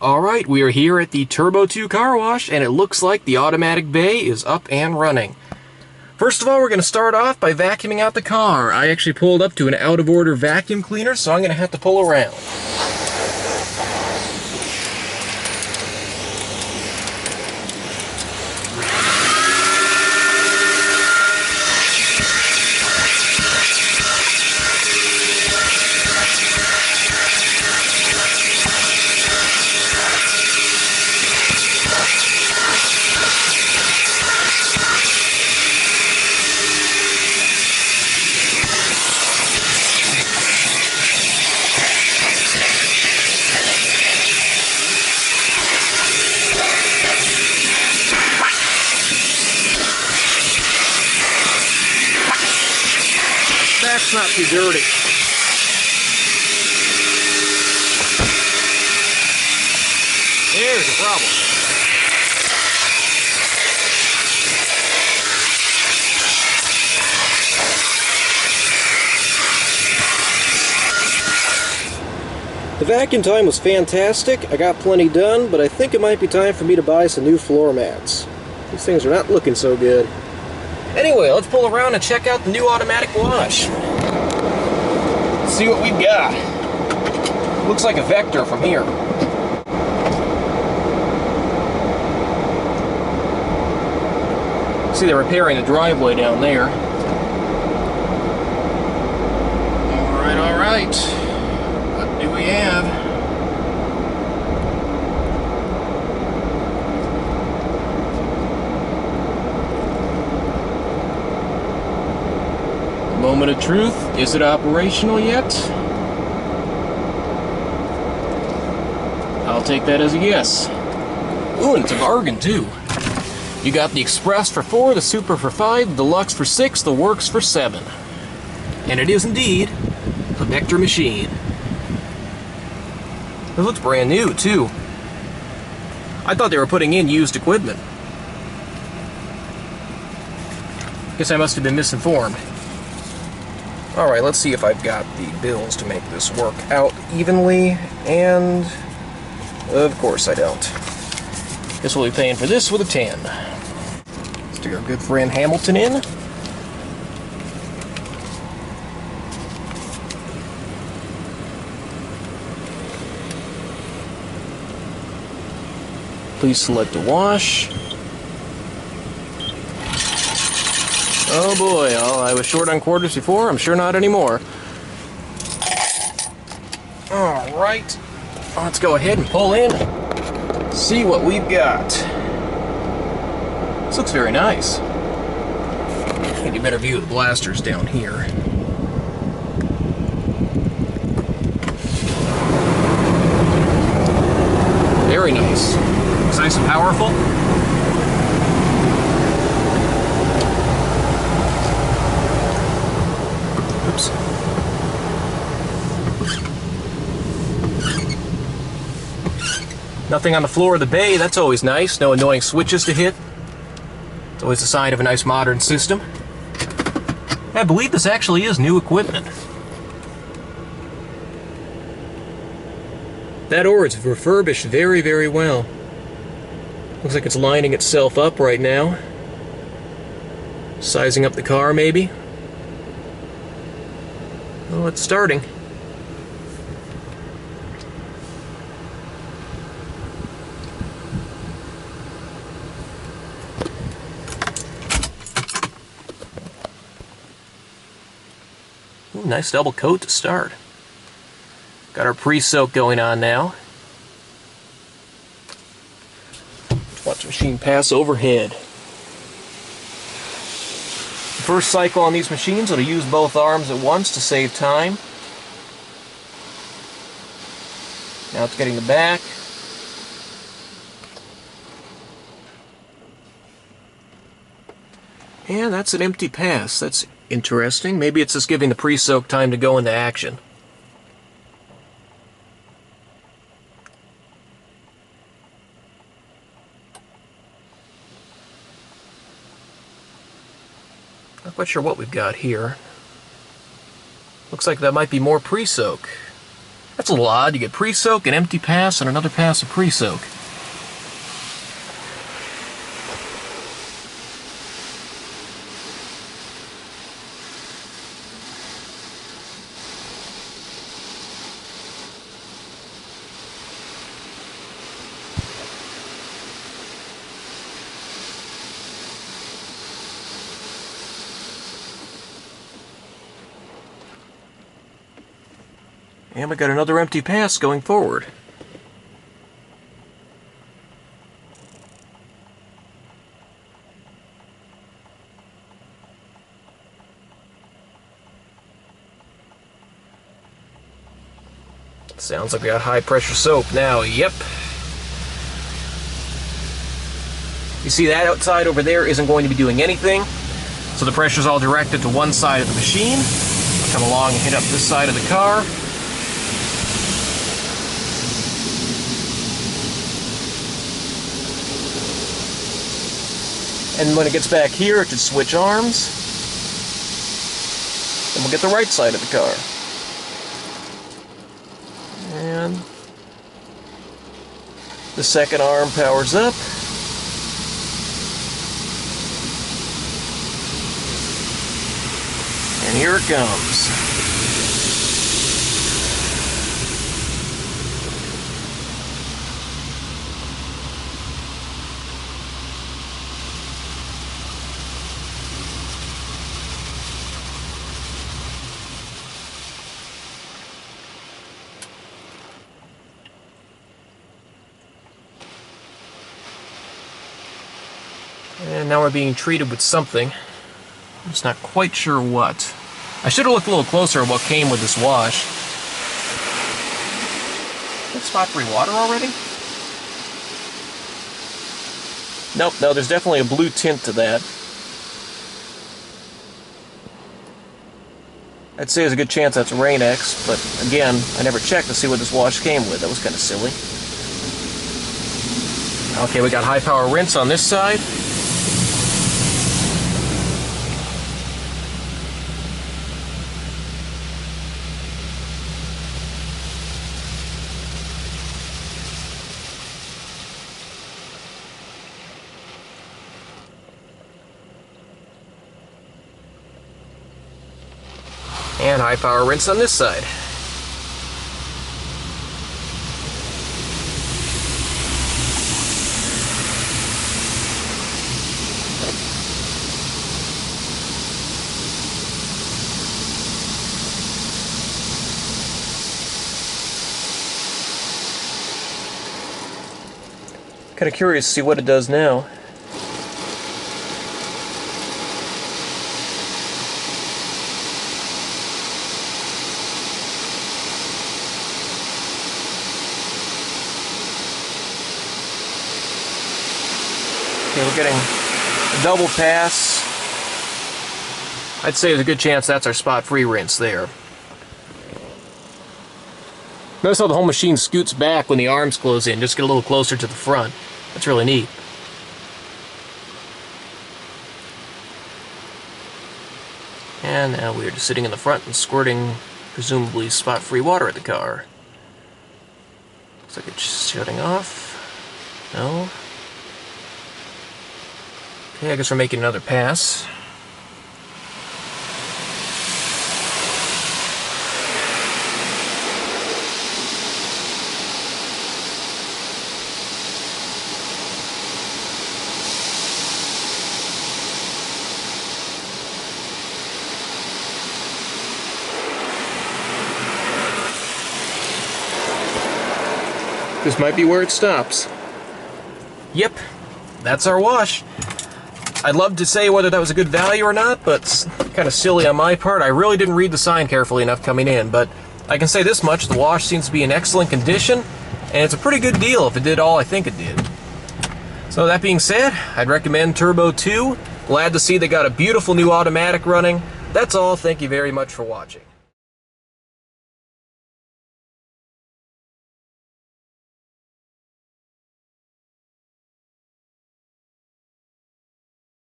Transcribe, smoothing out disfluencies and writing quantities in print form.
Alright, we are here at the Turbo 2 car wash, and it looks like the automatic bay is up and running. First of all, we're going to start off by vacuuming out the car. I actually pulled up to an out-of-order vacuum cleaner, so I'm going to have to pull around. That's not too dirty. There's a problem. The vacuum time was fantastic. I got plenty done, but I think it might be time for me to buy some new floor mats. These things are not looking so good. Anyway, let's pull around and check out the new automatic wash. Let's see what we've got. Looks like a Vector from here. See, they're repairing the driveway down there. Alright. What do we have? Moment of truth. Is it operational yet? I'll take that as a yes. Ooh, and it's a bargain too. You got the Express for 4, the Super for 5, the Deluxe for 6, the Works for 7. And it is indeed a Vector machine. It looks brand new too. I thought they were putting in used equipment. Guess I must have been misinformed. Alright, let's see if I've got the bills to make this work out evenly, and of course I don't. Guess we'll be paying for this with a 10. Let's stick our good friend Hamilton in. Please select a wash. Oh boy, oh, I was short on quarters before, I'm sure not anymore. Alright, let's go ahead and pull in, see what we've got. This looks very nice. Get a better view of the blasters down here. Very nice. Looks nice and powerful. Oops. Nothing on the floor of the bay, that's always nice. No annoying switches to hit. It's always a sign of a nice modern system. I believe this actually is new equipment. That ore is refurbished very, very well. Looks like it's lining itself up right now. Sizing up the car, maybe. Oh, it's starting. Ooh, nice double coat to start. Got our pre-soak going on now. Let's watch the machine pass overhead. First cycle on these machines, it'll use both arms at once to save time. Now it's getting the back. And that's an empty pass. That's interesting. Maybe it's just giving the pre-soak time to go into action. Not quite sure what we've got here. Looks like that might be more pre-soak. That's a little odd. You get pre-soak, an empty pass, and another pass of pre-soak. And we got another empty pass going forward. Sounds like we got high pressure soap now. Yep. You see that outside over there isn't going to be doing anything. So the pressure's all directed to one side of the machine. I'll come along and hit up this side of the car. And when it gets back here, it should switch arms. And we'll get the right side of the car. And the second arm powers up. And here it comes. And now we're being treated with something. I'm just not quite sure what. I should have looked a little closer at what came with this wash. Is that spot-free water already? Nope, no, there's definitely a blue tint to that. I'd say there's a good chance that's Rain-X, but again, I never checked to see what this wash came with. That was kind of silly. Okay, we got high power rinse on this side. And high power rinse on this side. Kind of curious to see what it does now. Okay, we're getting a double pass. I'd say there's a good chance that's our spot-free rinse there. Notice how the whole machine scoots back when the arms close in. Just get a little closer to the front. That's really neat. And now we're just sitting in the front and squirting, presumably spot-free water at the car. Looks like it's shutting off. No. Okay, I guess we're making another pass. This might be where it stops. Yep, that's our wash. I'd love to say whether that was a good value or not, but it's kind of silly on my part. I really didn't read the sign carefully enough coming in, but I can say this much, the wash seems to be in excellent condition, and it's a pretty good deal if it did all I think it did. So that being said, I'd recommend Turbo 2. Glad to see they got a beautiful new automatic running. That's all. Thank you very much for watching.